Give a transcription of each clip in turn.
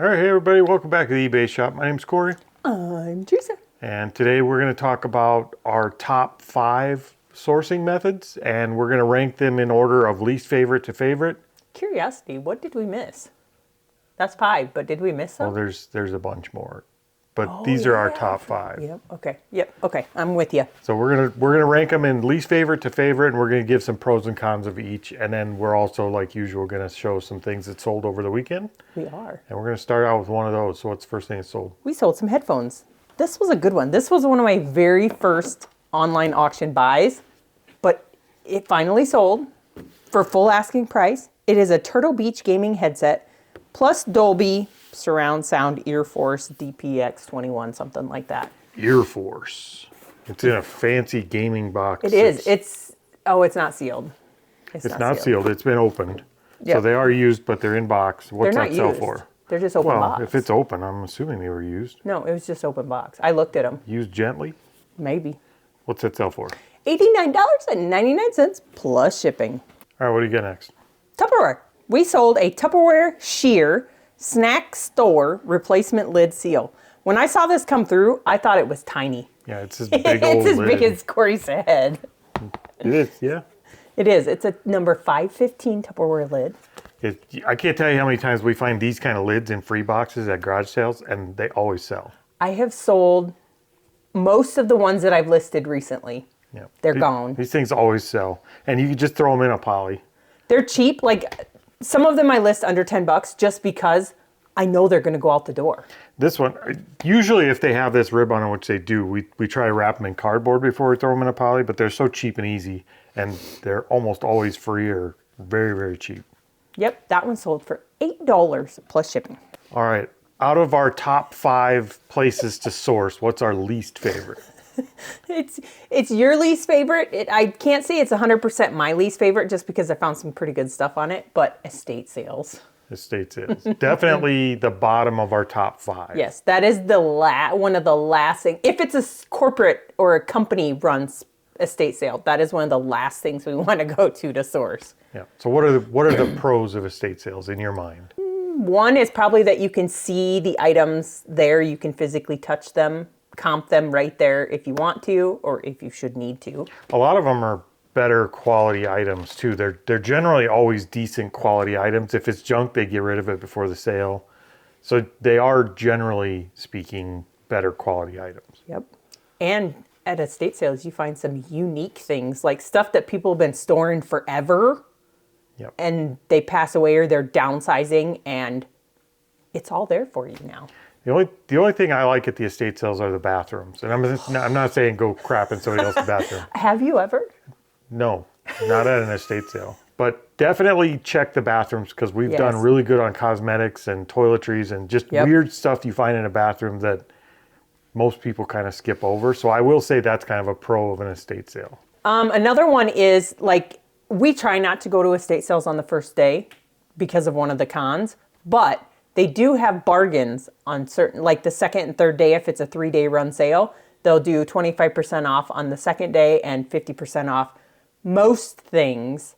All right, hey everybody, welcome back to the eBay shop. My name's Corey. I'm Teresa. And today we're going to talk about our top 5 sourcing methods, and we're going to rank them in order of least favorite to favorite. Curiosity, what did we miss? That's 5, but did we miss some? Well, there's a bunch more, but these are our top 5. Yep, okay, I'm with you. So we're gonna rank them in least favorite to favorite, and we're gonna give some pros and cons of each, and then we're also, like usual, gonna show some things that sold over the weekend. We are. And we're gonna start out with one of those. So what's the first thing that sold? We sold some headphones. This was a good one. This was one of my very first online auction buys, but it finally sold for full asking price. It is a Turtle Beach gaming headset plus Dolby surround sound Ear Force DPX21, something like that. Ear Force. It's in a fancy gaming box. It is. It's not sealed. It's not sealed. It's been opened. Yep. So they are used, but they're in box. What's that sell for? They're just open box. Well, if it's open, I'm assuming they were used. No, it was just open box. I looked at them. Used gently? Maybe. What's that sell for? $89.99 plus shipping. All right, what do you got next? Tupperware. We sold a Tupperware sheer snack store replacement lid seal. When I saw this come through, I thought it was tiny. Yeah, it's this big old It's as lid. big as Corey's head. It is, yeah. It is. It's a number 515 Tupperware lid. I can't tell you how many times we find these kind of lids in free boxes at garage sales, and they always sell. I have sold most of the ones that I've listed recently. Yeah, They're gone. These things always sell, and you can just throw them in a poly. They're cheap. Like some of them I list under $10 just because I know they're going to go out the door. This one, usually if they have this rib on it, which they do, we try to wrap them in cardboard before we throw them in a poly, but they're so cheap and easy, and they're almost always free or very, very cheap. Yep, that one sold for $8 plus shipping. All right, out of our top 5 places to source, what's our least favorite? It's your least favorite. I can't say it's 100% my least favorite just because I found some pretty good stuff on it, but estate sales. Estate sales. Definitely the bottom of our top 5. Yes, that is the one of the last things. If it's a corporate or a company runs estate sale, that is one of the last things we want to go to source. Yeah. So what are the pros of estate sales in your mind? One is probably that you can see the items there. You can physically touch them, comp them right there if you want to, or if you should need to. A lot of them are better quality items too. They're generally always decent quality items. If it's junk, they get rid of it before the sale. So they are, generally speaking, better quality items. Yep. And at estate sales, you find some unique things, like stuff that people have been storing forever. Yep. And they pass away or they're downsizing, and it's all there for you now. The only thing I like at the estate sales are the bathrooms. And I'm not saying go crap in somebody else's bathroom. Have you ever? No, not at an estate sale. But definitely check the bathrooms, because we've done really good on cosmetics and toiletries and just weird stuff you find in a bathroom that most people kind of skip over. So I will say that's kind of a pro of an estate sale. Another one is, like, we try not to go to estate sales on the first day because of one of the cons, but they do have bargains on certain, like the second and third day. If it's a 3-day run sale, they'll do 25% off on the second day and 50% off most things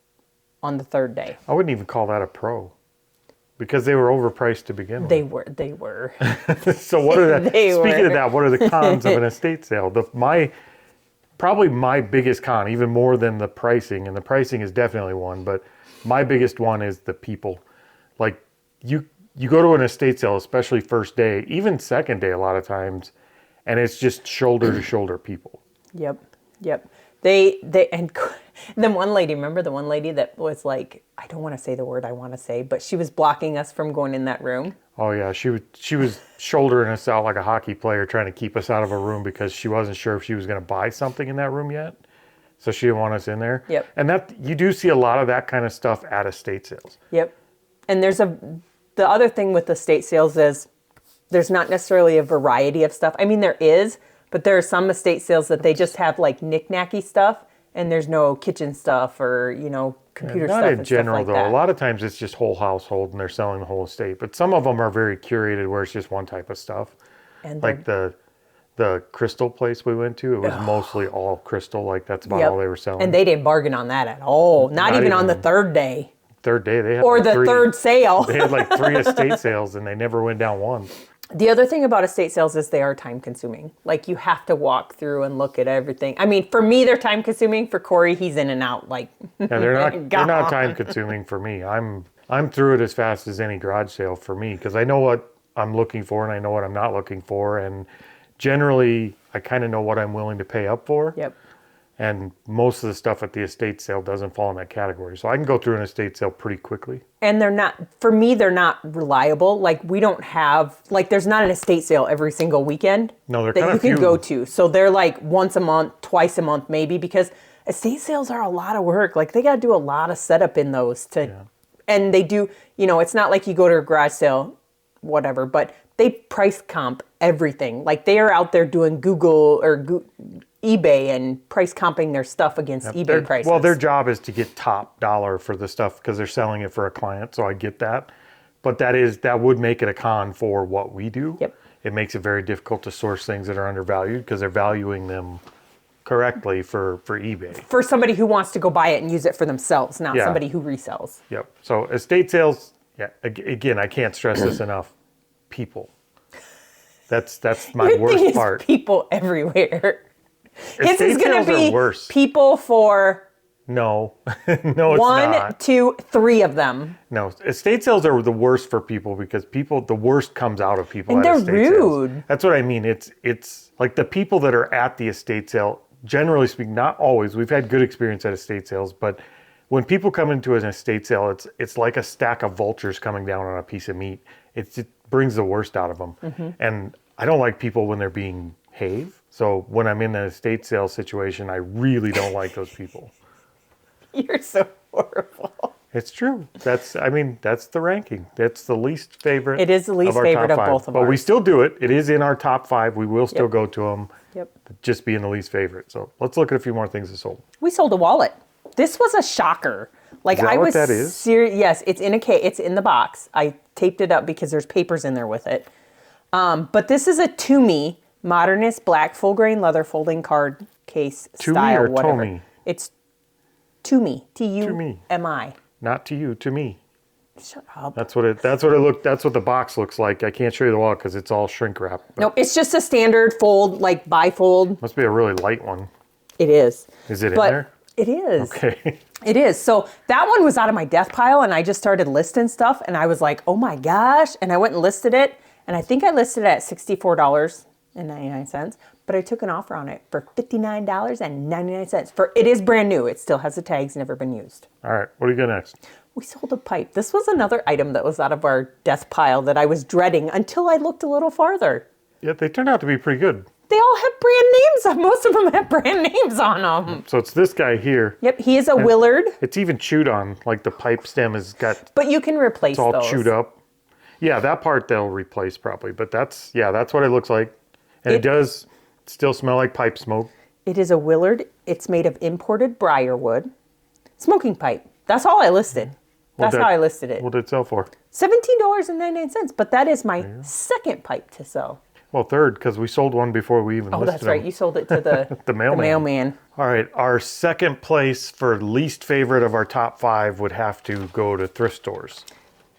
on the third day. I wouldn't even call that a pro, because they were overpriced to begin with. They were. So what are the, speaking of that, what are the cons of an estate sale? Probably my biggest con, even more than the pricing, and the pricing is definitely one, but my biggest one is the people. Like, you go to an estate sale, especially first day, even second day a lot of times, and it's just shoulder to shoulder people. Yep. They and the one lady, remember the one lady that was like, I don't want to say the word I want to say, but she was blocking us from going in that room. Oh yeah, she was shouldering us out like a hockey player, trying to keep us out of a room because she wasn't sure if she was going to buy something in that room yet. So she didn't want us in there. Yep. And that, you do see a lot of that kind of stuff at estate sales. Yep. And the other thing with estate sales is there's not necessarily a variety of stuff. I mean, there is, but there are some estate sales that they just have like knick-knacky stuff, and there's no kitchen stuff or, computer stuff. Not in and general, stuff like though. that. A lot of times it's just whole household and they're selling the whole estate. But some of them are very curated where it's just one type of stuff. And like the crystal place we went to, it was mostly all crystal. Like that's about all they were selling. And they didn't bargain on that at all. Not even on the third day. third day they had or like the three, third sale. They had like 3 estate sales and they never went down once. The other thing about estate sales is they are time consuming. Like you have to walk through and look at everything. I mean, for me, they're time consuming. For Corey, he's in and out like. Yeah, they're not time consuming for me. I'm through it as fast as any garage sale for me because I know what I'm looking for and I know what I'm not looking for, and generally I kind of know what I'm willing to pay up for. Yep. And most of the stuff at the estate sale doesn't fall in that category. So I can go through an estate sale pretty quickly. And they're not, for me, they're not reliable. Like we don't have, like there's not an estate sale every single weekend No, they're that kind you of can few. go to. So they're like once a month, twice a month maybe, because estate sales are a lot of work. Like they got to do a lot of setup in those and they do, you know, it's not like you go to a garage sale, whatever, but they price comp everything. Like they are out there doing Google or eBay and price comping their stuff against eBay prices. Well, their job is to get top dollar for the stuff because they're selling it for a client. So I get that. But that would make it a con for what we do. Yep. It makes it very difficult to source things that are undervalued because they're valuing them correctly for eBay. For somebody who wants to go buy it and use it for themselves, not somebody who resells. Yep. So estate sales, again, I can't stress this enough. People. That's my Your worst thing is part. people everywhere. His is Estate going sales to are be worse. people for No. No, it's one, not. 2, 3 of them. No, estate sales are the worst for people because the worst comes out of people And at they're estate sales. rude. That's what I mean. It's like the people that are at the estate sale, generally speaking, not always. We've had good experience at estate sales, but when people come into an estate sale, it's like a stack of vultures coming down on a piece of meat. It brings the worst out of them. Mm-hmm. And I don't like people when they're being have. So when I'm in an estate sale situation, I really don't like those people. You're so horrible. It's true. That's the ranking. That's the least favorite. It is the least our favorite top of five. both of But we ours. still do it. It is in our top 5. We will still Yep. go to them. Yep. Just being the least favorite. So let's look at a few more things that sold. We sold a wallet. This was a shocker. Like Is that I what was that is? serious. Yes, it's in a case. It's in the box. I taped it up because there's papers in there with it. But this is a TUMI modernist black full grain leather folding card case TUMI style. or whatever. TUMI? It's TUMI. TUMI. Not to you, to me. Shut up. That's what the box looks like. I can't show you the wallet because it's all shrink wrap. Nope, it's just a standard fold, like bifold. Must be a really light one. It is. Is it But in there? it is. Okay. It is. So that one was out of my death pile and I just started listing stuff and I was like, oh my gosh. And I went and listed it. And I think I listed it at $64.99, but I took an offer on it for $59.99. It is brand new. It still has the tags, never been used. All right. What do you got next? We sold a pipe. This was another item that was out of our death pile that I was dreading until I looked a little farther. Yeah, they turned out to be pretty good. They all have brand names on. Most of them have brand names on them. So it's this guy here. Yep, he is a Willard. It's even chewed on. Like the pipe stem has got. But you can replace It's all those. chewed up. Yeah, that part they'll replace probably. But that's what it looks like. And it does still smell like pipe smoke. It is a Willard. It's made of imported briar wood. Smoking pipe. That's all I listed. That's how I listed it. What did it sell for? $17.99. But that is my second pipe to sell. Well, third, because we sold one before we even listed Oh, that's right. them. You sold it to the, The mailman. All right, our second place for least favorite of our top 5 would have to go to Thrift Stores.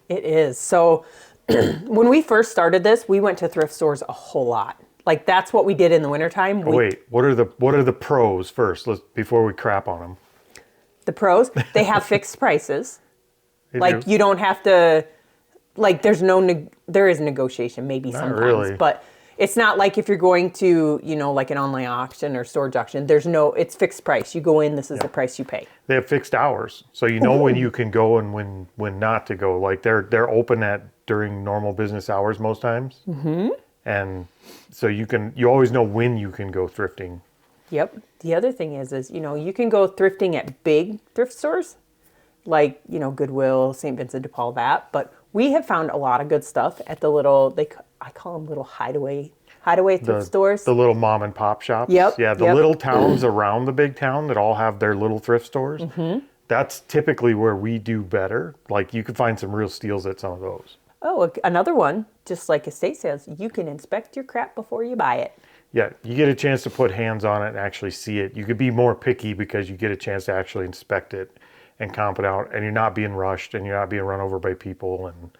It is. So when we first started this, we went to thrift stores a whole lot. Like that's what we did in the wintertime. Wait, what are the pros first? Before we crap on them. The pros, they have fixed prices. They Like do. you don't have to, like there is negotiation maybe sometimes, really. but it's not like if you're going to, like an online auction or storage auction, it's fixed price. You go in, this is the price you pay. They have fixed hours, so you know when you can go and when not to go. Like they're open during normal business hours most times, and so you always know when you can go thrifting. Yep. The other thing is you can go thrifting at big thrift stores, like Goodwill, St. Vincent de Paul, that. But we have found a lot of good stuff at the little I call them little hideaway thrift stores. The little mom and pop shops. Yep. Yeah, the little towns around the big town that all have their little thrift stores. Mm-hmm. That's typically where we do better. Like you can find some real steals at some of those. Oh, another one, just like estate sales, you can inspect your crap before you buy it. Yeah, you get a chance to put hands on it and actually see it. You could be more picky because you get a chance to actually inspect it. and comp it out, and you're not being rushed and you're not being run over by people, and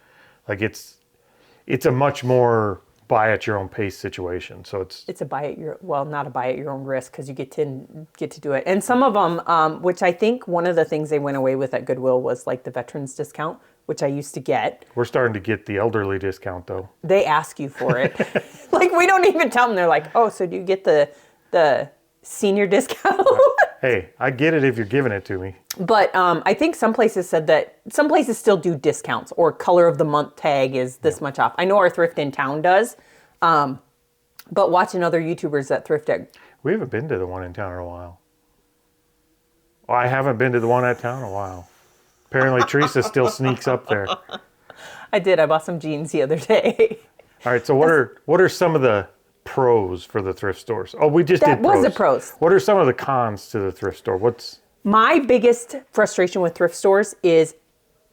like it's a much more buy at your own pace situation. So it's a buy at your, well, not a buy at your own risk, because you get to do it. And some of them, which I think one of the things they went away with at Goodwill was like the veterans discount, which I used to get. We're starting to get the elderly discount though. They ask you for it. Like, we don't even tell them. They're like, oh, so do you get the senior discount? Hey, I get it if you're giving it to me. But I think some places said that some places still do discounts, or color of the month tag is this much off. I know our thrift in town does, but watching other YouTubers that thrift at... We haven't been to the one in town in a while. Well, I haven't been to the one at town in a while. Apparently Teresa still sneaks up there. I did. I bought some jeans the other day. All right, so what are some of the pros for the thrift stores? Oh, we just did pros. That was the pros. What are some of the cons to the thrift store? My biggest frustration with thrift stores is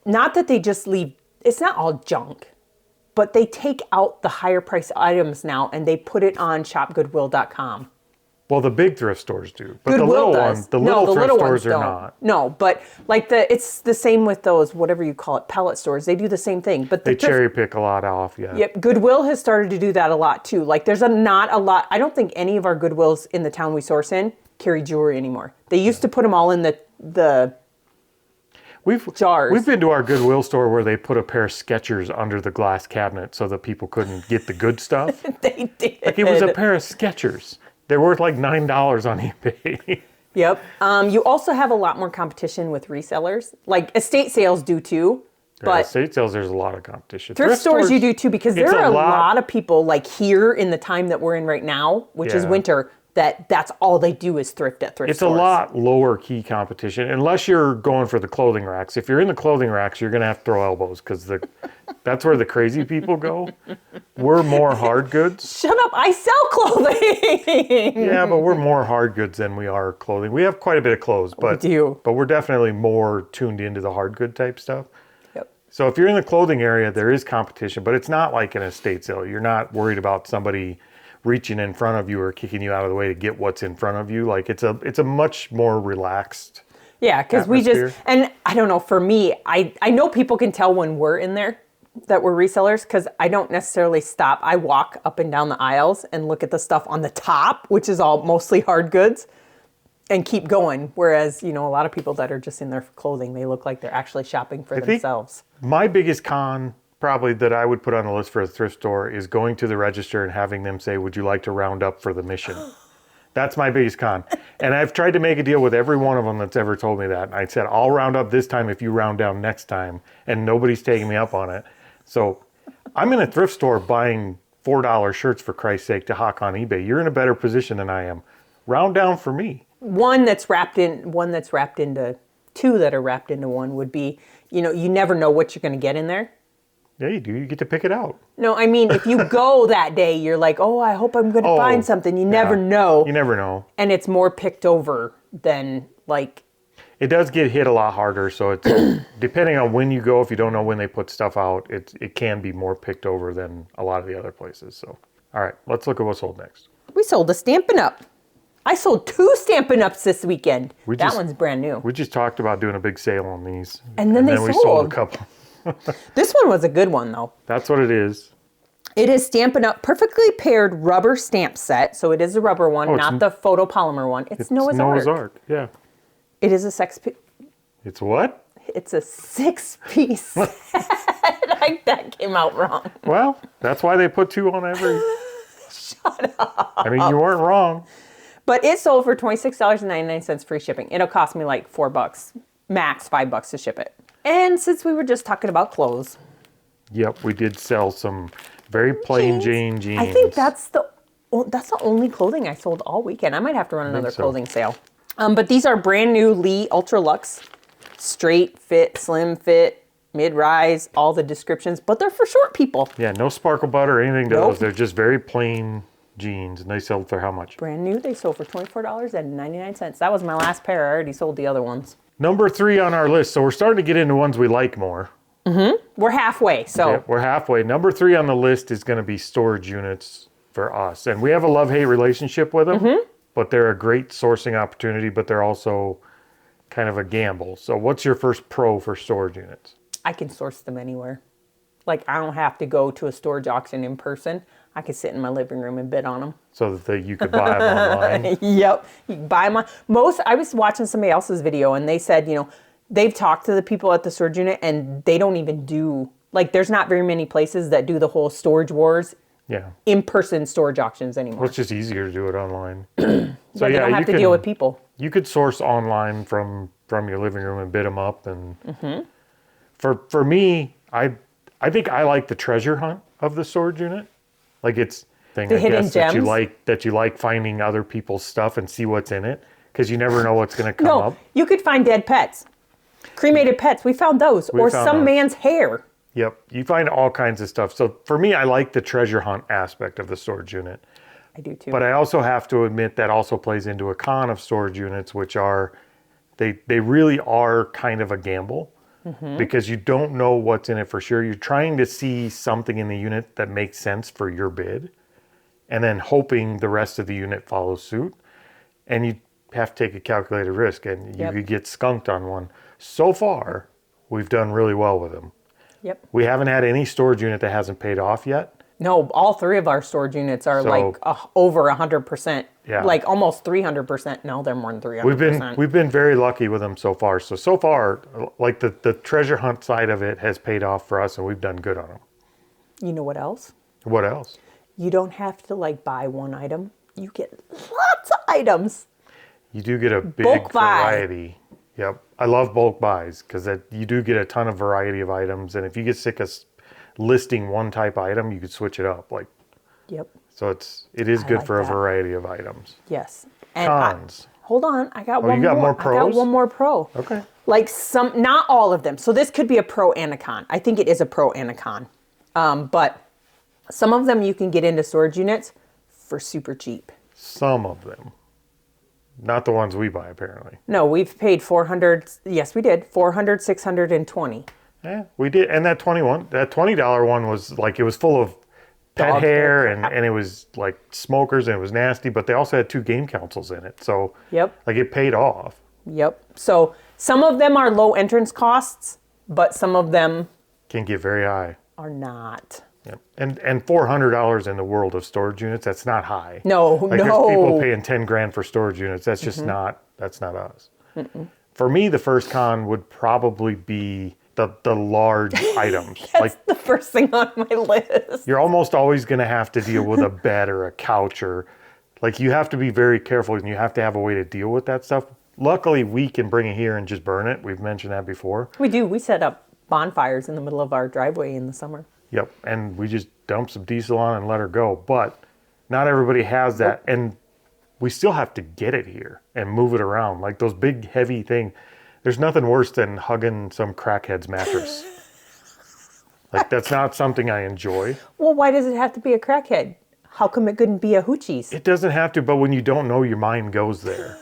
not that they just leave, it's not all junk, but they take out the higher price items now and they put it on shopgoodwill.com. Well, the big thrift stores do, but Goodwill the little thrift stores are not. No, but like it's the same with those, whatever you call it, pellet stores. They do the same thing, but they cherry pick a lot off. Yeah. Yep. Goodwill has started to do that a lot too. Like there's not a lot. I don't think any of our Goodwills in the town we source in carry jewelry anymore. They used to put them all in the jars. We've been to our Goodwill store where they put a pair of Skechers under the glass cabinet so that people couldn't get the good stuff. They did. Like it was a pair of Skechers. They're worth like $9 on eBay. Yep. You also have a lot more competition with resellers. Like estate sales do too. But estate sales, there's a lot of competition. Thrift stores you do too, because there are a lot of people like here in the time that we're in right now, which is winter, that's all they do is thrift at thrift stores. It's a lot lower key competition, unless you're going for the clothing racks. If you're in the clothing racks, you're going to have to throw elbows, because that's where the crazy people go. We're more hard goods. Shut up, I sell clothing! Yeah, but we're more hard goods than we are clothing. We have quite a bit of clothes, but, we do. But we're definitely more tuned into the hard good type stuff. Yep. So if you're in the clothing area, there is competition, but it's not like an estate sale. You're not worried about somebody reaching in front of you or kicking you out of the way to get what's in front of you. Like it's a much more relaxed because we just, and I don't know, for me, I know people can tell when we're in there that we're resellers, because I don't necessarily stop. I walk up and down the aisles and look at the stuff on the top, which is all mostly hard goods, and keep going. Whereas, a lot of people that are just in there for clothing, they look like they're actually shopping for themselves. My biggest con probably that I would put on the list for a thrift store is going to the register and having them say, would you like to round up for the mission? That's my biggest con. And I've tried to make a deal with every one of them that's ever told me that. And I said, I'll round up this time if you round down next time. And nobody's taking me up on it. So I'm in a thrift store buying $4 shirts, for Christ's sake, to hawk on eBay. You're in a better position than I am. Round down for me. One that's wrapped into two that are wrapped into one would be, you never know what you're going to get in there. Yeah, you do. You get to pick it out. No, I mean, if you go that day, you're like, oh, I hope I'm going to find something. You never know. You never know. And it's more picked over than like... It does get hit a lot harder, so it's depending on when you go, if you don't know when they put stuff out, it can be more picked over than a lot of the other places. So, all right, let's look at what's sold next. We sold a Stampin' Up. I sold 2 Stampin' Ups this weekend. That one's brand new. We just talked about doing a big sale on these. And then we sold a couple. This one was a good one, though. That's what it is. It is Stampin' Up perfectly paired rubber stamp set. So it is a rubber one, not the photopolymer one. It's Noah's Ark. Noah's Ark, yeah. It is a 6-piece. It's what? It's a 6-piece set. That came out wrong. Well, that's why they put 2 on every... Shut up. I mean, you weren't wrong. But it sold for $26.99 free shipping. It'll cost me like $4, max $5 to ship it. And since we were just talking about clothes. Yep, we did sell some very plain Jane jeans. I think that's the only clothing I sold all weekend. I might have to run another clothing sale. But these are brand new Lee Ultra Lux. Straight fit, slim fit, mid-rise, all the descriptions. But they're for short people. Yeah, no sparkle butter or anything to those. They're just very plain jeans. And they sold for how much? Brand new. They sold for $24.99. That was my last pair. I already sold the other ones. Number 3 on our list. So we're starting to get into ones we like more. Mm-hmm. We're halfway. So yeah, we're halfway. Number 3 on the list is going to be storage units for us. And we have a love-hate relationship with them. Mm-hmm. But they're a great sourcing opportunity, but they're also kind of a gamble. So what's your first pro for storage units? I can source them anywhere. Like, I don't have to go to a storage auction in person. I can sit in my living room and bid on them. So that you could buy them online? Yep. You can buy them on. I was watching somebody else's video, and they said, they've talked to the people at the storage unit, and they don't even do, like, there's not very many places that do the whole storage wars. Yeah. In-person storage auctions anymore. Well, it's just easier to do it online. So you don't have to deal with people. You could source online from your living room and bid them up. And for me, I think I like the treasure hunt of the storage unit. Like it's thing the hidden gems that you like finding other people's stuff and see what's in it because you never know what's going to come up. You could find dead pets, cremated pets. We found those, or some man's hair. Yep, you find all kinds of stuff. So for me, I like the treasure hunt aspect of the storage unit. I do too. But I also have to admit that also plays into a con of storage units, which are, they really are kind of a gamble because you don't know what's in it for sure. You're trying to see something in the unit that makes sense for your bid and then hoping the rest of the unit follows suit. And you have to take a calculated risk and you could get skunked on one. So far, we've done really well with them. Yep. We haven't had any storage unit that hasn't paid off yet. No, all three of our storage units are over 100%. Yeah. Like almost 300%. No, they're more than 300%. We've been very lucky with them so far. So far, like the treasure hunt side of it has paid off for us, and we've done good on them. You know what else? What else? You don't have to buy one item. You get lots of items. You do get a big Bulk variety. Yep, I love bulk buys because you do get a ton of variety of items, and if you get sick of listing one type item, you could switch it up. Yep. So it is good for a variety of items. Yes. And Cons. Hold on, I got one you got more. more pros? I got one more pro. Okay. Not all of them. So this could be a pro and a con. I think it is a pro and a con. But some of them you can get into storage units for super cheap. Some of them. Not the ones we buy, apparently. No, we've paid $400. Yes, we did. $400, $620. Yeah, we did. And that $20 one was it was full of pet hair and it was like smokers and it was nasty, but they also had 2 game consoles in it. So it paid off. Yep. So some of them are low entrance costs, but some of them can get very high. Are not. Yep. And $400 in the world of storage units, that's not high. No, there's people paying 10 grand for storage units. That's just that's not us. For me, the first con would probably be the large items. That's the first thing on my list. You're almost always going to have to deal with a bed or a couch or you have to be very careful and you have to have a way to deal with that stuff. Luckily, we can bring it here and just burn it. We've mentioned that before. We do. We set up bonfires in the middle of our driveway in the summer. Yep, and we just dump some diesel on and let her go. But not everybody has that, and we still have to get it here and move it around. Like those big, heavy things. There's nothing worse than hugging some crackhead's mattress. That's not something I enjoy. Well, why does it have to be a crackhead? How come it couldn't be a hoochie's? It doesn't have to, but when you don't know, your mind goes there.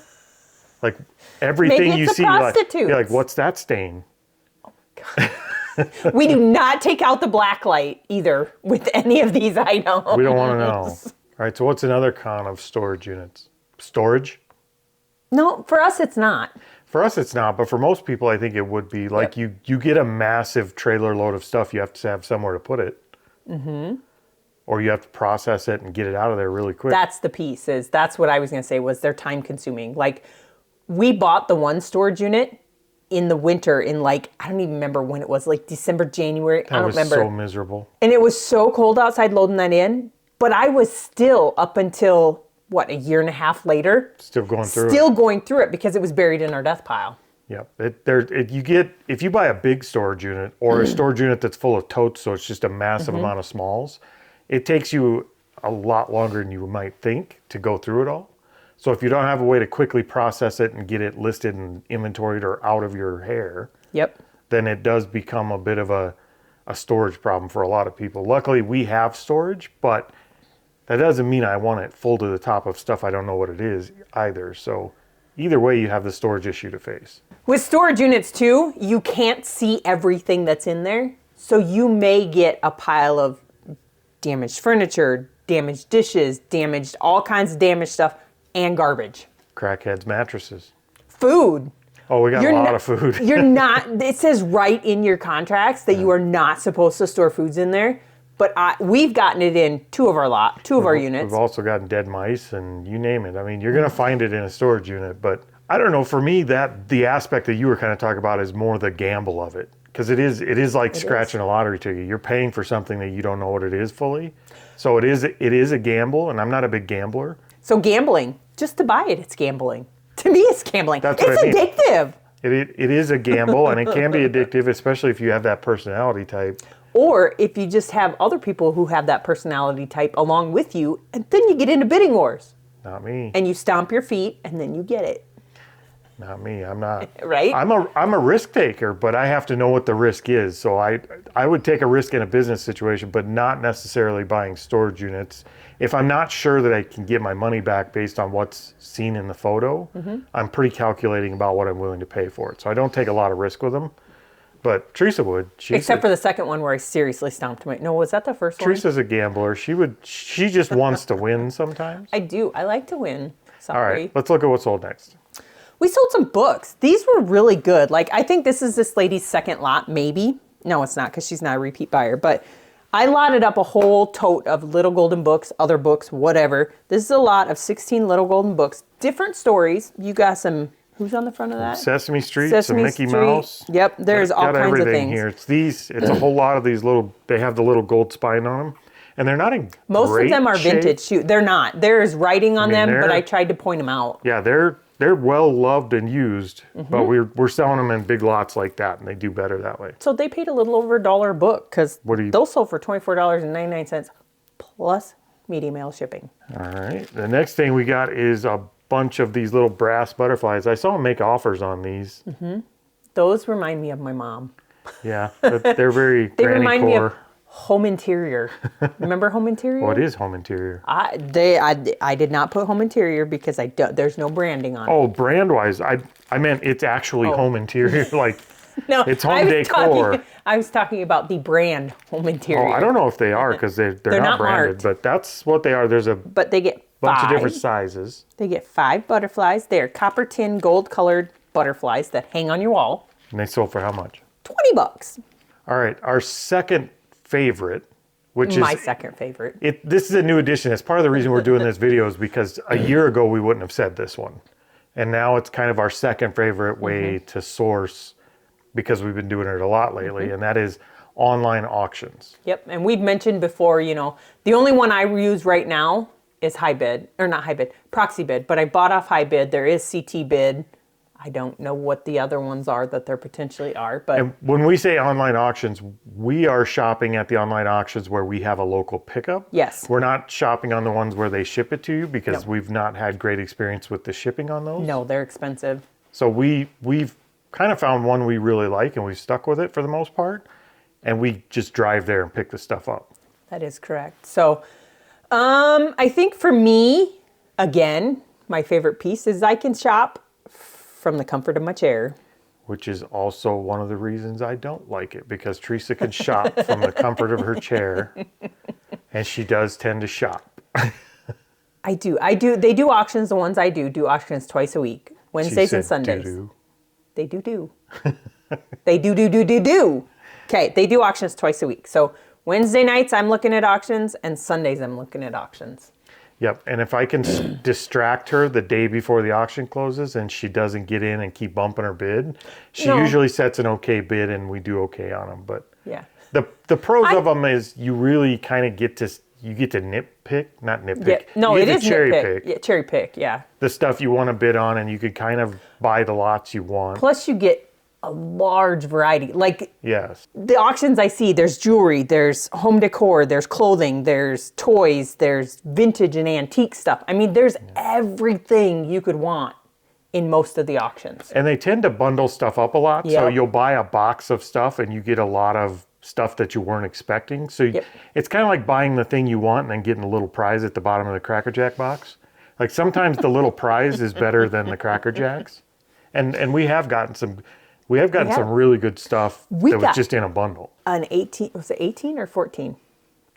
Like everything you see, you're like, what's that stain? Oh, God. We do not take out the black light either with any of these items. We don't want to know. All right, so what's another con of storage units? Storage? No, for us it's not. For us it's not, but for most people I think it would be. You get a massive trailer load of stuff, you have to have somewhere to put it. Or you have to process it and get it out of there really quick. That's the piece. That's what I was going to say was they're time consuming. We bought the one storage unit in the winter in I don't even remember when it was, December, January. I don't remember. It was so miserable. And it was so cold outside loading that in. But I was still up until, a year and a half later? Still going through it. Still going through it because it was buried in our death pile. Yep. If you buy a big storage unit or a storage unit that's full of totes, so it's just a massive amount of smalls, it takes you a lot longer than you might think to go through it all. So if you don't have a way to quickly process it and get it listed and inventoried or out of your hair, then it does become a bit of a storage problem for a lot of people. Luckily, we have storage, but that doesn't mean I want it full to the top of stuff I don't know what it is either. So either way, you have the storage issue to face. With storage units too, you can't see everything that's in there. So you may get a pile of damaged furniture, damaged dishes, all kinds of damaged stuff, and garbage. Crackheads' mattresses. Food. Oh, we got a lot of food. You're not, it says right in your contracts that you are not supposed to store foods in there. But we've gotten it in two of our units. We've also gotten dead mice and you name it. I mean, you're going to find it in a storage unit, but I don't know. For me, that the aspect that you were kind of talking about is more the gamble of it. Because it is like scratching a lottery ticket. You're paying for something that you don't know what it is fully. So it is a gamble, and I'm not a big gambler. So gambling, just to buy it, it's gambling. To me, it's gambling. That's what I mean. Addictive. It is a gamble, and it can be addictive, especially if you have that personality type. Or if you just have other people who have that personality type along with you, and then you get into bidding wars. Not me. And you stomp your feet, and then you get it. Not me. I'm not. Right? I'm a risk taker, but I have to know what the risk is. So I would take a risk in a business situation, but not necessarily buying storage units. If I'm not sure that I can get my money back based on what's seen in the photo, I'm pretty calculating about what I'm willing to pay for it. So I don't take a lot of risk with them. But Teresa would. Except for the second one where I seriously stomped my... No, was that the first one? Teresa's a gambler. She just wants to win sometimes. I do. I like to win. Sorry. All right, let's look at what's sold next. We sold some books. These were really good. Like, I think this is this lady's second lot, maybe. No, it's not, because she's not a repeat buyer. But I lotted up a whole tote of little golden books, other books, whatever. This is a lot of 16 little golden books. Different stories. You got some... Who's on the front of that? Sesame Street, some Mickey Mouse. Yep, there's all kinds of things. Here. It's a whole lot of these little, they have the little gold spine on them. And they're not in Most of them are shape. vintage. Shoot, they're not. There's writing on them, but I tried to point them out. Yeah, they're well loved and used, but we're selling them in big lots like that, and they do better that way. So they paid a little over $1 a book, because those sold for $24.99 plus media mail shipping. All right, the next thing we got is a bunch of these little brass butterflies. I saw them make offers on these. Those remind me of my mom. Yeah, they're very They granny remind me core. of home interior. Remember home interior? What is home interior? I did not put home interior because there's no branding on it. Oh, brand wise, I meant it's actually home interior. Like No, it's home decor. I was talking about the brand home interior. Oh, I don't know if they are because they're not branded, marked. but that's what they are. There's a But they get bunch of different sizes. They get 5 butterflies. They're copper tin gold colored butterflies that hang on your wall. And they sold for how much? $20. All right, our second favorite, which my is second favorite. This is a new addition. It's part of the reason we're doing this video is because a year ago we wouldn't have said this one. And now it's kind of our second favorite way to source because we've been doing it a lot lately, and that is online auctions. Yep, and we've mentioned before, the only one I use right now is proxy bid, but I bought off high bid. There is CT bid. I don't know what the other ones are that there potentially are, but... And when we say online auctions, we are shopping at the online auctions where we have a local pickup. Yes. We're not shopping on the ones where they ship it to you because we've not had great experience with the shipping on those. No, they're expensive. So we've kind of found one we really like and we've stuck with it for the most part. And we just drive there and pick the stuff up. That is correct. So I think for me, again, my favorite piece is I can shop from the comfort of my chair. Which is also one of the reasons I don't like it, because Teresa can shop from the comfort of her chair, and she does tend to shop. I do. They do auctions. The ones I do auctions twice a week, Wednesdays and Sundays. Doo-doo. They do. They do. Okay, they do auctions twice a week. So Wednesday nights I'm looking at auctions, and Sundays I'm looking at auctions. Yep, and if I can distract her the day before the auction closes and she doesn't get in and keep bumping her bid, she usually sets an okay bid and we do okay on them. But yeah, the pros of them is you really kind of get to nitpick, not nitpick. Yeah, no, you it get is to cherry nitpick. pick. Yeah, cherry pick. Yeah, the stuff you want to bid on, and you could kind of buy the lots you want. Plus, you get a large variety. Like yes, the auctions I see, there's jewelry, there's home decor, there's clothing, there's toys, there's vintage and antique stuff. I mean, there's everything you could want in most of the auctions. And they tend to bundle stuff up a lot. Yep. So you'll buy a box of stuff and you get a lot of stuff that you weren't expecting. So it's kind of like buying the thing you want and then getting a little prize at the bottom of the Cracker Jack box. Like sometimes the little prize is better than the Cracker Jacks. And we have gotten some some really good stuff that was just in a bundle. An 18, was it 18 or 14?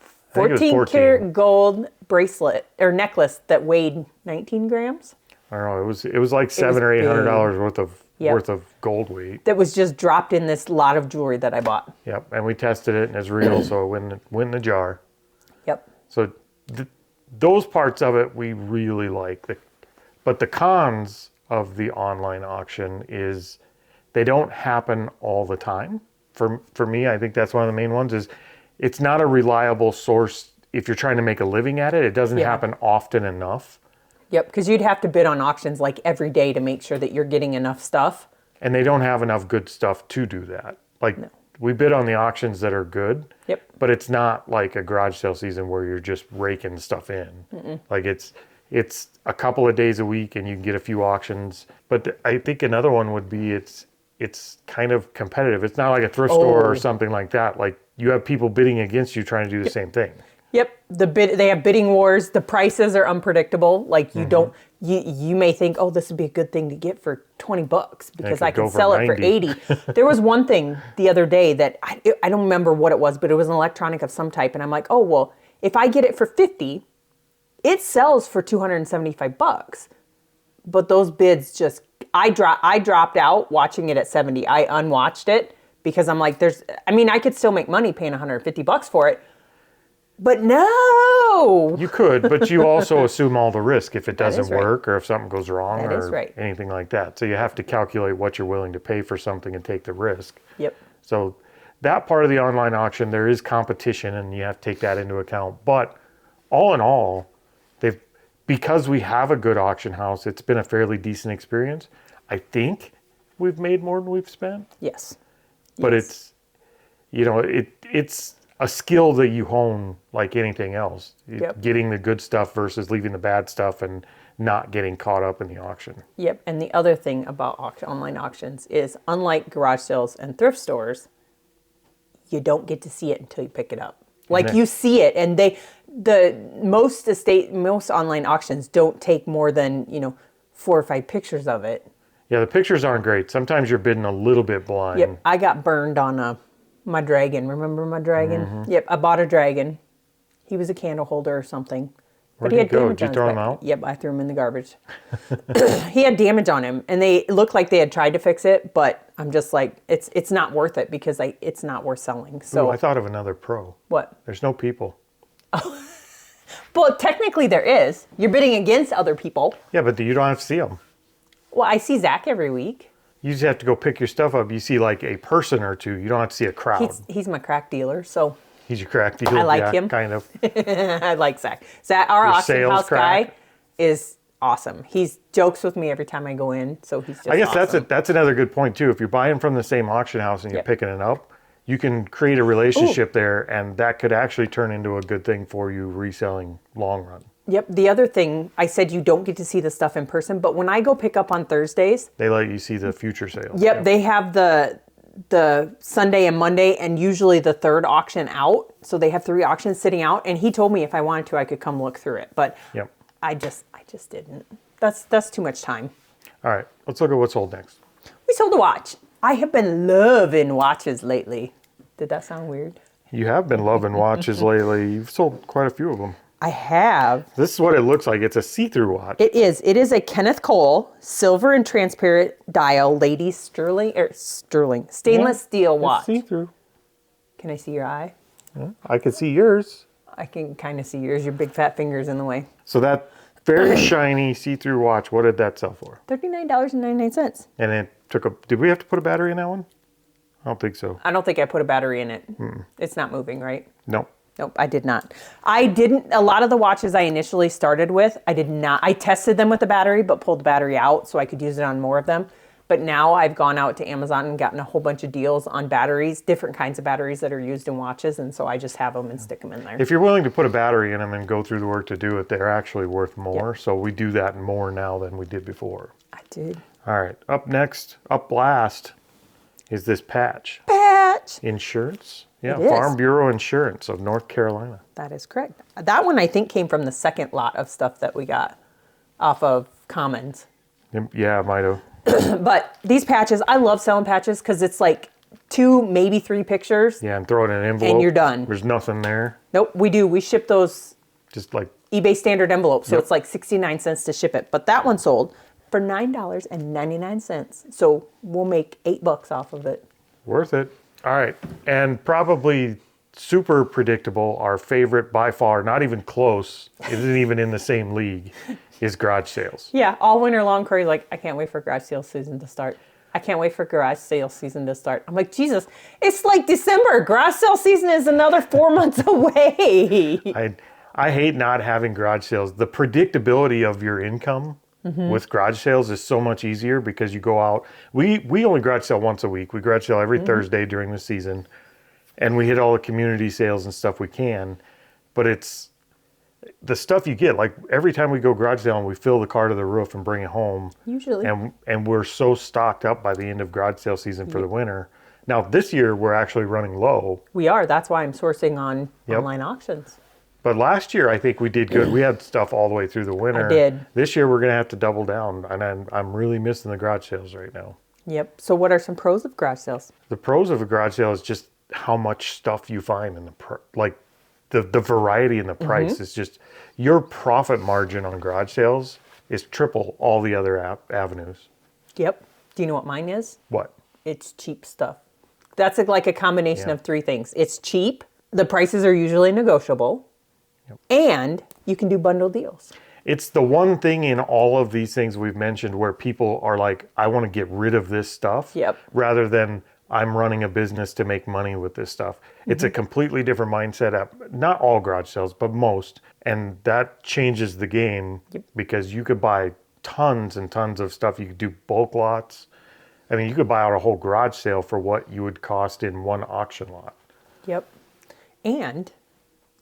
I think it was 14 karat gold bracelet or necklace that weighed 19 grams. I don't know. It was like $700 or $800 worth of worth of gold weight. That was just dropped in this lot of jewelry that I bought. Yep, and we tested it, and it's real, so it went in the jar. Yep. So those parts of it we really like. But the cons of the online auction is they don't happen all the time. For me, I think that's one of the main ones is it's not a reliable source if you're trying to make a living at it. It doesn't happen often enough. Yep, because you'd have to bid on auctions like every day to make sure that you're getting enough stuff. And they don't have enough good stuff to do that. Like we bid on the auctions that are good. Yep. But it's not like a garage sale season where you're just raking stuff in. Like it's a couple of days a week and you can get a few auctions. But I think another one would be it's kind of competitive. It's not like a thrift store or something like that. Like you have people bidding against you trying to do the same thing. Yep, they have bidding wars. The prices are unpredictable. Like you don't, you may think, oh, this would be a good thing to get for $20 because I can sell it for 80. There was one thing the other day that I don't remember what it was, but it was an electronic of some type, and I'm like, oh well, if I get it for 50, it sells for $275. But those bids just, I dropped out watching it at 70. I unwatched it because I'm like, I could still make money paying $150 for it. But no! You could, but you also assume all the risk if it doesn't right. work or if something goes wrong That is or right. anything like that. So you have to calculate what you're willing to pay for something and take the risk. Yep. So that part of the online auction, there is competition and you have to take that into account. But all in all, because we have a good auction house, it's been a fairly decent experience. I think we've made more than we've spent. Yes. But it's a skill that you hone like anything else. Yep. Getting the good stuff versus leaving the bad stuff and not getting caught up in the auction. Yep. And the other thing about online auctions is, unlike garage sales and thrift stores, you don't get to see it until you pick it up. Like you see it, and most online auctions don't take more than 4 or 5 pictures of it. Yeah, the pictures aren't great. Sometimes you're bidding a little bit blind. Yep. I got burned on my dragon. Remember my dragon? Yep. I bought a dragon. He was a candle holder or something. Where'd he go? Did you throw him out? Yep, I threw him in the garbage. He had damage on him, and they looked like they had tried to fix it, but I'm just like, it's not worth it because it's not worth selling. So Ooh, I thought of another pro. What? There's no people. Well, technically there is. You're bidding against other people. Yeah, but you don't have to see them. Well, I see Zach every week. You just have to go pick your stuff up. You see like a person or two. You don't have to see a crowd. He's my crack dealer, so He's your crack dealer. I like him. Kind of. I like Zach. Zach, our Your auction sales house crack. guy, is awesome. He jokes with me every time I go in, so he's just I guess awesome. that's another good point too. If you're buying from the same auction house and you're picking it up, you can create a relationship there, and that could actually turn into a good thing for you reselling long run. Yep. The other thing, I said you don't get to see the stuff in person, but when I go pick up on Thursdays, They let you see the future sales. yep, they have the Sunday and Monday and usually the third auction out. So they have 3 auctions sitting out, and he told me if I wanted to, I could come look through it, but Yep. I just didn't. That's too much time. All right, let's look at what's sold next. We sold a watch. I have been loving watches lately. Did that sound weird? You have been loving watches lately. You've sold quite a few of them. I have. This is what it looks like. It's a see-through watch. It is. It is a Kenneth Cole silver and transparent dial ladies stainless steel watch. See-through. Can I see your eye? I can see yours. I can kind of see yours. Your big fat finger's in the way. So that very shiny see-through watch, what did that sell for? $39.99. And it took did we have to put a battery in that one? I don't think so. I don't think I put a battery in it. It's not moving, right? No. Nope, I did not. A lot of the watches I initially started with, I did not. I tested them with the battery, but pulled the battery out so I could use it on more of them. But now I've gone out to Amazon and gotten a whole bunch of deals on batteries, different kinds of batteries that are used in watches, and so I just have them and stick them in there. If you're willing to put a battery in them and go through the work to do it, they're actually worth more. Yep. So we do that more now than we did before. I did. All right, up last is this patch. Insurance. Yeah, Farm Bureau Insurance of North Carolina. That is correct. That one I think came from the second lot of stuff that we got off of Commons. Yeah, it might have. But these patches, I love selling patches because it's like 2, maybe 3 pictures. Yeah, and throw it in an envelope. And you're done. There's nothing there. Nope, we do. We ship those just like eBay standard envelopes, so it's like 69 cents to ship it. But that one sold for $9.99. So we'll make $8 off of it. Worth it. All right. And probably super predictable, our favorite by far, not even close, isn't even in the same league, is garage sales. Yeah, all winter long, Corey's like, I can't wait for garage sale season to start. I can't wait for garage sale season to start. I'm like, Jesus, it's like December. Garage sale season is another 4 months away. I hate not having garage sales. The predictability of your income with garage sales is so much easier because you go out. We only garage sale once a week. We garage sale every Thursday during the season. And we hit all the community sales and stuff we can. But it's the stuff you get. Like every time we go garage sale and we fill the car to the roof and bring it home. Usually. And we're so stocked up by the end of garage sale season for the winter. Now this year we're actually running low. We are. That's why I'm sourcing on online auctions. But last year I think we did good. We had stuff all the way through the winter. I did. This year we're going to have to double down. And I'm really missing the garage sales right now. Yep. So what are some pros of garage sales? The pros of a garage sale is just how much stuff you find in the variety and the price is just your profit margin on garage sales is triple all the other avenues. Yep. Do you know what mine is? What? It's cheap stuff. That's like a combination of three things. It's cheap. The prices are usually negotiable. Yep. And you can do bundle deals. It's the one thing in all of these things we've mentioned where people are like, I want to get rid of this stuff. Yep. Rather than I'm running a business to make money with this stuff. It's a completely different mindset at not all garage sales, but most. And that changes the game because you could buy tons and tons of stuff. You could do bulk lots. I mean, you could buy out a whole garage sale for what you would cost in one auction lot. Yep. And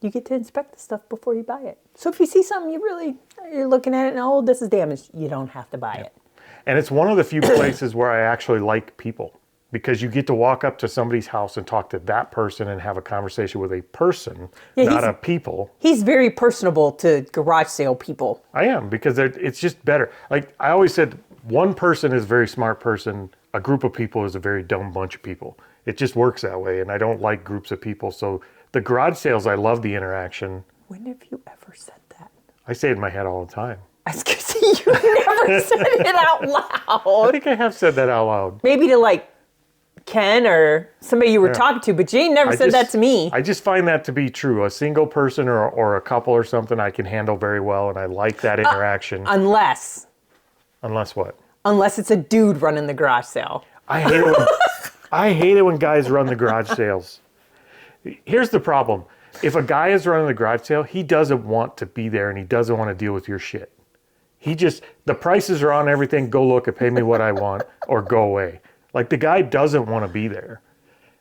you get to inspect the stuff before you buy it. So if you see something you're looking at it and, oh, this is damaged, you don't have to buy it. And it's one of the few places where I actually like people. Because you get to walk up to somebody's house and talk to that person and have a conversation with a person, not a people. He's very personable to garage sale people. I am, because it's just better. Like I always said, one person is a very smart person. A group of people is a very dumb bunch of people. It just works that way, and I don't like groups of people. So the garage sales, I love the interaction. When have you ever said that? I say it in my head all the time. I was going to say, you never said it out loud. I think I have said that out loud. Maybe to Ken or somebody you were talking to, but Jane never said that to me. I just find that to be true. A single person or a couple or something I can handle very well, and I like that interaction. Unless what? Unless it's a dude running the garage sale. I hate it when guys run the garage sales. Here's the problem. If a guy is running the garage sale, he doesn't want to be there and he doesn't want to deal with your shit. The prices are on everything. Go look and pay me what I want or go away. Like the guy doesn't want to be there.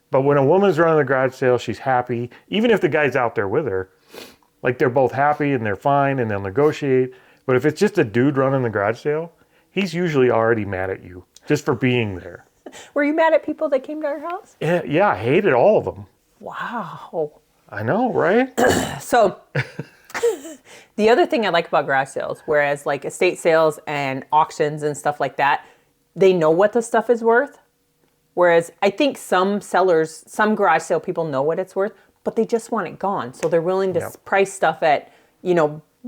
But when a woman's running the garage sale, she's happy. Even if the guy's out there with her, like they're both happy and they're fine and they'll negotiate. But if it's just a dude running the garage sale, he's usually already mad at you just for being there. Were you mad at people that came to our house? Yeah, I hated all of them. Wow. I know, right? So the other thing I like about garage sales, whereas like estate sales and auctions and stuff like that, they know what the stuff is worth. Whereas I think some garage sale people know what it's worth, but they just want it gone. So they're willing to price stuff at,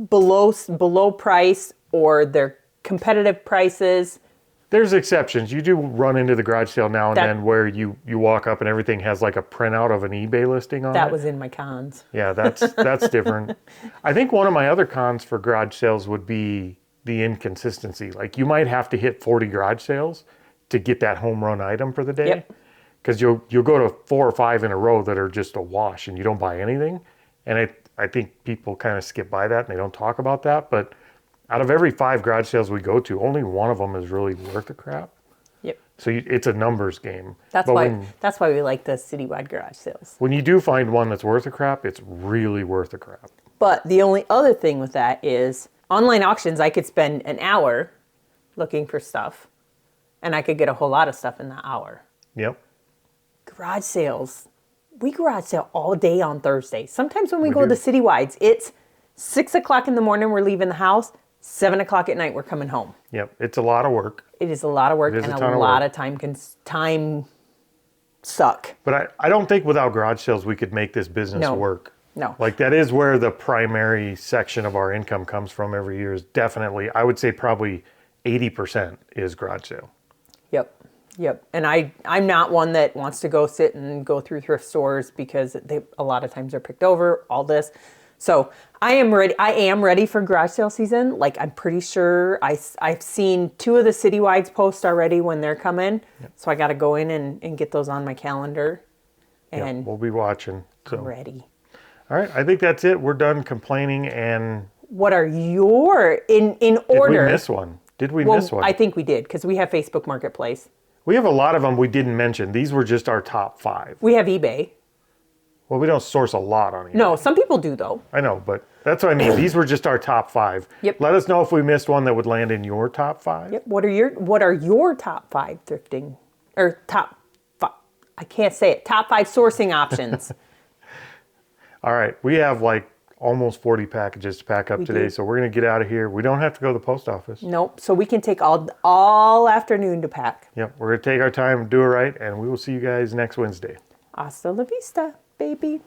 below price or their competitive prices. There's exceptions. You do run into the garage sale now and then where you walk up and everything has like a printout of an eBay listing on it. That was in my cons. Yeah, that's different. I think one of my other cons for garage sales would be the inconsistency. Like you might have to hit 40 garage sales to get that home run item for the day. Because you'll go to 4 or 5 in a row that are just a wash and you don't buy anything. And I think people kind of skip by that and they don't talk about that. But out of every 5 garage sales we go to, only one of them is really worth the crap. Yep. So it's a numbers game. That's why we like the citywide garage sales. When you do find one that's worth the crap, it's really worth the crap. But the only other thing with that is online auctions, I could spend an hour looking for stuff and I could get a whole lot of stuff in that hour. Yep. Garage sales. We garage sale all day on Thursday. Sometimes when we go to the citywides, it's 6 o'clock in the morning, we're leaving the house. 7 o'clock at night, we're coming home. Yep. It's a lot of work. It is a lot of work and a lot of time suck. But I don't think without garage sales we could make this business work. No. Like that is where the primary section of our income comes from every year is definitely, I would say probably 80% is garage sale. Yep. Yep. And I'm not one that wants to go sit and go through thrift stores because a lot of times they're picked over, all this. So I am ready for garage sale season. Like, I'm pretty sure I've seen 2 of the citywides post already when they're coming. Yep. So I got to go in and get those on my calendar. And yep, we'll be watching. So. I'm ready. All right. I think that's it. We're done complaining. And what are your, in order? Did we miss one? Did we miss one? I think we did, because we have Facebook Marketplace. We have a lot of them we didn't mention. These were just our top 5. We have eBay. Well, we don't source a lot on eBay. No, some people do, though. I know, but that's what I mean. These were just our top 5. Yep. Let us know if we missed one that would land in your top 5. Yep. What are your top 5 thrifting, or top 5? I can't say it. Top 5 sourcing options. All right, we have like almost 40 packages to pack up today, so we're going to get out of here. We don't have to go to the post office. Nope, so we can take all afternoon to pack. Yep, we're going to take our time, do it right, and we will see you guys next Wednesday. Hasta la vista, baby.